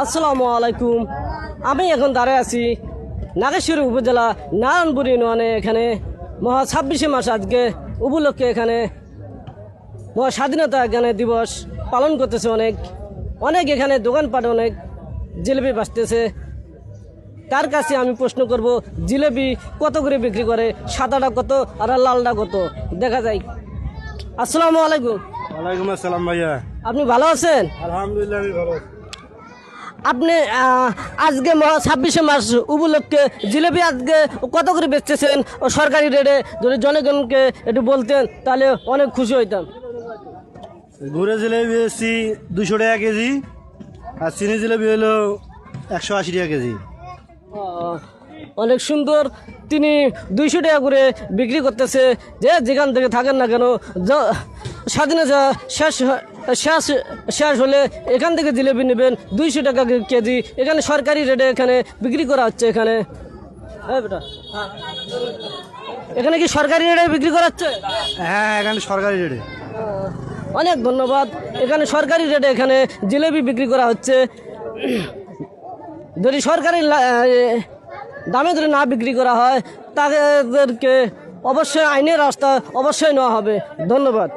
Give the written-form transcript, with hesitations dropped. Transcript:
আসসালামু আলাইকুম। আমি এখন দাঁড়ায় আছি নাগেশ্বরী উপজেলা নারায়ণপুর ইউনিয়নে। এখানে মহা 26শে মাস আজকে উপলক্ষে এখানে মহা স্বাধীনতা এখানে দিবস পালন করতেছে। অনেক এখানে দোকানপাট অনেক জিলেপি বাঁচতেছে। তার কাছে আমি প্রশ্ন করব, জিলেপি কত করে বিক্রি করে? সাদাটা কত আর লালটা কত? দেখা যায়। আসসালামু আলাইকুম। ওয়ালাইকুম আসসালাম ভাইয়া। আপনি ভালো আছেন? আলহামদুলিল্লাহ আমি ভালো আছি। আপনি আজকে 26শে মাস উপলক্ষে জিলেপি আজকে কত করে বেচতেছেন ও সরকারি রেটে? যদি জনগণকে একটু বলতেন তাহলে অনেক খুশি হইতাম। গুড়ে জিলেবি বেশি 200 টাকা কেজি, আর চিনি জিলেবি হলো 180 টাকা কেজি। অনেক সুন্দর। তিনি 200 টাকা করে বিক্রি করতেছে। যেখান থেকে থাকেন না কেন, স্বাধীনতা শেষ হলে এখান থেকে জিলেপি নেবেন 200 টাকা কেজি। এখানে সরকারি রেটে এখানে বিক্রি করা হচ্ছে। এখানে বেটা, এখানে কি সরকারি রেটে বিক্রি করা হচ্ছে? হ্যাঁ, এখানে সরকারি রেটে। অনেক ধন্যবাদ। এখানে সরকারি রেটে এখানে জিলেপি বিক্রি করা হচ্ছে। যদি সরকারি দামে যদি না বিক্রি করা হয় তাদেরকে অবশ্যই আইনের রাস্তা অবশ্যই নেওয়া হবে। ধন্যবাদ।